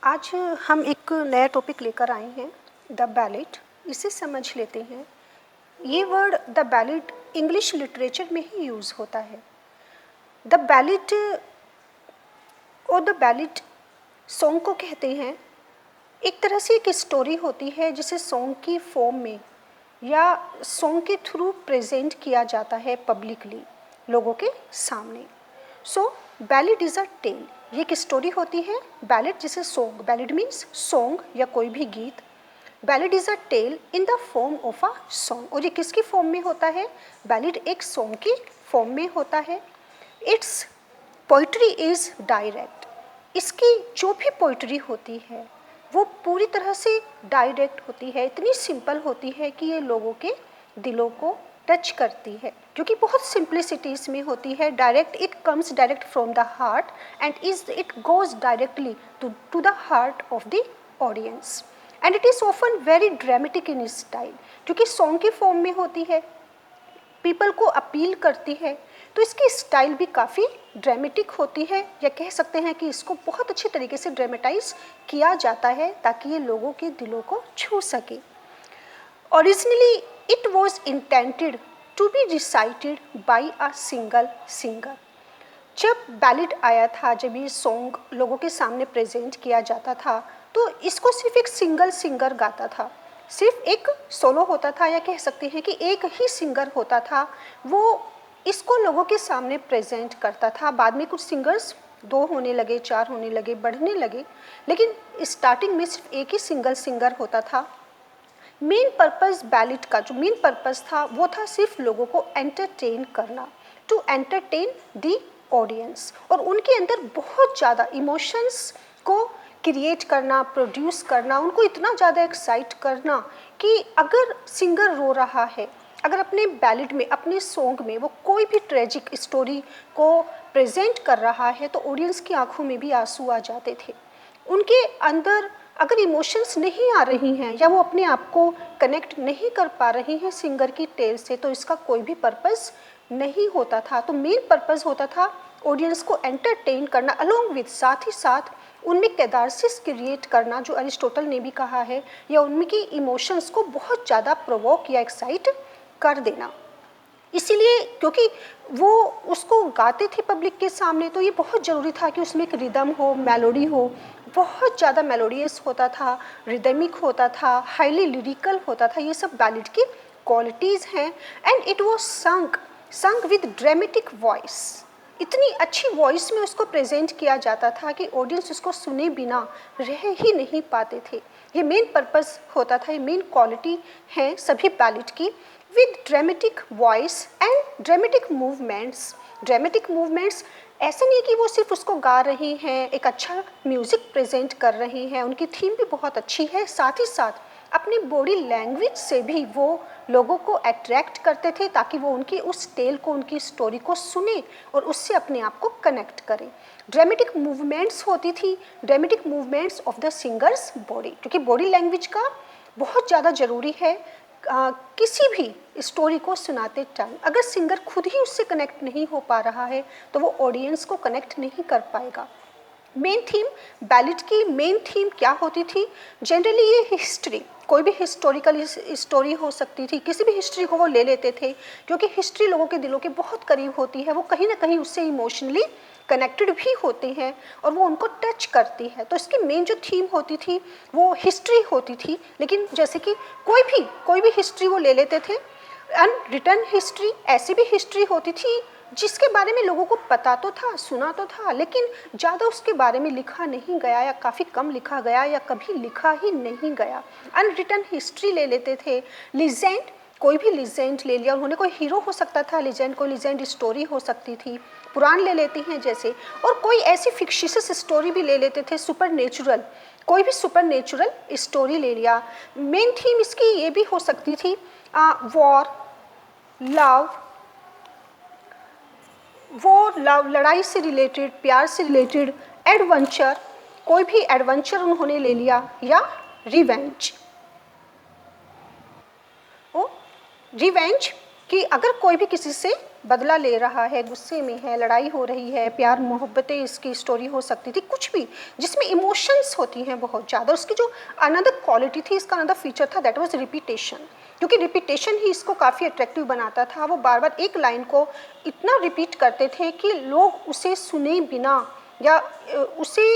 आज हम एक नया टॉपिक लेकर आए हैं, द बैलेट। इसे समझ लेते हैं। ये word the ballot English literature में ही यूज़ होता है। द बैलेट और द बैलेट सॉन्ग को कहते हैं। एक तरह से एक स्टोरी होती है जिसे सॉन्ग की फॉर्म में या सॉन्ग के थ्रू प्रेजेंट किया जाता है पब्लिकली, लोगों के सामने। सो बैलेट इज़ अ टेल। ये एक स्टोरी होती है। बैलेट जिसे सॉन्ग, बैलेट मीन्स सॉन्ग या कोई भी गीत। Ballad is a tale in the form of a song. और ये किसकी फॉर्म में होता है? बैलेट एक सॉन्ग की फॉर्म में होता है। It's poetry is direct. इसकी जो भी पोइट्री होती है वो पूरी तरह से डायरेक्ट होती है, इतनी सिंपल होती है कि ये लोगों के दिलों को टच करती है, क्योंकि बहुत सिंप्लिसिटी इसमें होती है। Direct, it comes direct from the heart and it goes directly to the heart of the audience and it is often very dramatic in style. क्योंकि सॉन्ग की फॉर्म में होती है, पीपल को अपील करती है, तो इसकी स्टाइल भी काफ़ी ड्रामेटिक होती है, या कह सकते हैं कि इसको बहुत अच्छे तरीके से ड्रामेटाइज किया जाता है ताकि ये लोगों के दिलों को छू सके। Originally it was intended to be recited by a single singer. जब बैलेट आया था, जब ये सॉन्ग लोगों के सामने प्रेजेंट किया जाता था, तो इसको सिर्फ एक सिंगल सिंगर गाता था। सिर्फ एक सोलो होता था, या कह सकते हैं कि एक ही सिंगर होता था, वो इसको लोगों के सामने प्रेजेंट करता था। बाद में कुछ सिंगर्स 2 होने लगे, 4 होने लगे, बढ़ने लगे, लेकिन स्टार्टिंग में सिर्फ एक ही सिंगल सिंगर होता था। मेन पर्पस बैलेट का जो मेन पर्पस था वो था सिर्फ लोगों को एंटरटेन करना, टू एंटरटेन दी ऑडियंस, और उनके अंदर बहुत ज़्यादा इमोशंस को क्रिएट करना, प्रोड्यूस करना, उनको इतना ज़्यादा एक्साइट करना कि अगर सिंगर रो रहा है, अगर अपने बैलेट में, अपने सॉन्ग में वो कोई भी ट्रेजिक स्टोरी को प्रेजेंट कर रहा है, तो ऑडियंस की आंखों में भी आंसू आ जाते थे। उनके अंदर अगर इमोशंस नहीं आ रही हैं या वो अपने आप को कनेक्ट नहीं कर पा रही हैं सिंगर की टेल से, तो इसका कोई भी पर्पस नहीं होता था। तो मेन पर्पस होता था ऑडियंस को एंटरटेन करना, अलोंग विद साथ ही साथ उनमें कैदारसिस क्रिएट करना, जो अरिस्टोटल ने भी कहा है, या उनकी इमोशंस को बहुत ज़्यादा प्रोवोक या एक्साइट कर देना। इसीलिए क्योंकि वो उसको गाते थे पब्लिक के सामने, तो ये बहुत ज़रूरी था कि उसमें एक रिदम हो, मेलोडी हो। बहुत ज़्यादा मेलोडियस होता था, रिदमिक होता था, हाईली लिरिकल होता था। ये सब बैलेट की क्वालिटीज़ हैं। एंड इट वॉज संग विद ड्रामेटिक वॉइस। इतनी अच्छी वॉइस में उसको प्रेजेंट किया जाता था कि ऑडियंस उसको सुने बिना रह ही नहीं पाते थे। ये मेन पर्पस होता था, ये मेन क्वालिटी है सभी बैलेट की। With dramatic voice and dramatic movements. Dramatic movements ऐसा नहीं कि वो सिर्फ उसको गा रही हैं, एक अच्छा म्यूज़िक प्रेजेंट कर रही हैं, उनकी थीम भी बहुत अच्छी है, साथ ही साथ अपनी बॉडी लैंग्वेज से भी वो लोगों को अट्रैक्ट करते थे ताकि वो उनकी उस टेल को, उनकी स्टोरी को सुने और उससे अपने आप को कनेक्ट करें। ड्रामेटिक मूवमेंट्स होती थी, dramatic movements of the singers body, क्योंकि बॉडी लैंग्वेज का बहुत ज़्यादा ज़रूरी है किसी भी स्टोरी को सुनाते टाइम। अगर सिंगर खुद ही उससे कनेक्ट नहीं हो पा रहा है तो वो ऑडियंस को कनेक्ट नहीं कर पाएगा। मेन थीम, बैलेट की मेन थीम क्या होती थी? जनरली ये हिस्ट्री, कोई भी हिस्टोरिकल स्टोरी हो सकती थी, किसी भी हिस्ट्री को वो ले लेते थे, क्योंकि हिस्ट्री लोगों के दिलों के बहुत करीब होती है, वो कहीं ना कहीं उससे इमोशनली कनेक्टेड भी होते हैं और वो उनको टच करती है। तो इसकी मेन जो थीम होती थी वो हिस्ट्री होती थी। लेकिन जैसे कि कोई भी हिस्ट्री वो ले लेते थे, अनरिटन हिस्ट्री, ऐसी भी हिस्ट्री होती थी जिसके बारे में लोगों को पता तो था, सुना तो था, लेकिन ज़्यादा उसके बारे में लिखा नहीं गया, या काफ़ी कम लिखा गया, या कभी लिखा ही नहीं गया। अनरिटन हिस्ट्री ले लेते थे। लीजेंड, कोई भी लीजेंड ले लिया उन्होंने, कोई हीरो हो सकता था लीजेंड, कोई लीजेंड स्टोरी हो सकती थी, पुराण ले लेती हैं जैसे, और कोई ऐसी फिक्शियस स्टोरी भी ले लेते थे, सुपर नेचुरल, कोई भी सुपर नेचुरल स्टोरी ले लिया। मेन थीम इसकी ये भी हो सकती थी वॉर, लव, लड़ाई से रिलेटेड, प्यार से रिलेटेड, एडवेंचर, कोई भी एडवेंचर उन्होंने ले लिया, या रिवेंज। रिवेंज कि अगर कोई भी किसी से बदला ले रहा है, गुस्से में है, लड़ाई हो रही है, प्यार मोहब्बतें इसकी स्टोरी हो सकती थी, कुछ भी जिसमें इमोशंस होती हैं बहुत ज़्यादा। उसकी जो अनदर क्वालिटी थी, इसका अनदर फीचर था, दैट वाज रिपीटेशन, क्योंकि रिपीटेशन ही इसको काफ़ी अट्रैक्टिव बनाता था। वो बार बार एक लाइन को इतना रिपीट करते थे कि लोग उसे सुने बिना या उसे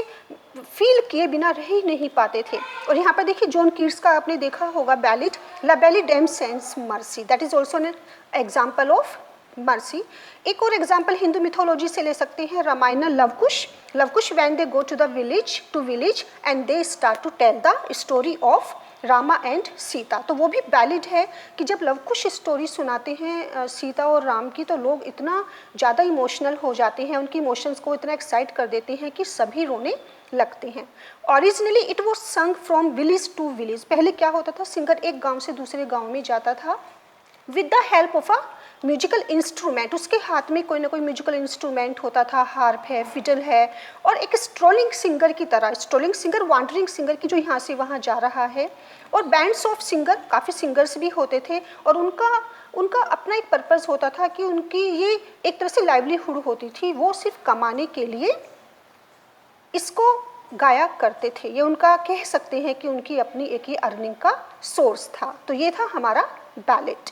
फील किए बिना रह ही नहीं पाते थे। और यहाँ पर देखिए जॉन कीट्स का आपने देखा होगा ballad La Belle Dame sans Merci, that is also an example of mercy. एक और एग्जाम्पल हिंदू मिथोलॉजी से ले सकते हैं, Ramayana Lavkush. Lavkush when they go to the village and they start to tell the story of Rama and Sita. तो वो भी वैलिड है कि जब लवकुश स्टोरी सुनाते हैं सीता और राम की, तो लोग इतना ज़्यादा इमोशनल हो जाते हैं, उनकी इमोशंस को इतना एक्साइट कर देते हैं कि सभी रोने लगते हैं। Originally it was sung from village to village. पहले क्या होता था, सिंगर एक गांव से दूसरे गांव में जाता था with the help of a musical instrument. उसके हाथ में कोई ना कोई म्यूजिकल इंस्ट्रूमेंट होता था, हार्प है, फिडल है, और एक स्ट्रोलिंग सिंगर की तरह, स्ट्रोलिंग सिंगर वांडरिंग सिंगर की जो यहाँ से वहाँ जा रहा है। और बैंड्स ऑफ सिंगर, काफ़ी सिंगर्स भी होते थे, और उनका अपना एक पर्पज़ होता था कि उनकी ये एक तरह से लाइवलीहुड होती थी, वो सिर्फ कमाने के लिए इसको गाया करते थे। ये उनका कह सकते हैं कि उनकी अपनी एक ही अर्निंग का सोर्स था। तो ये था हमारा बैलेट।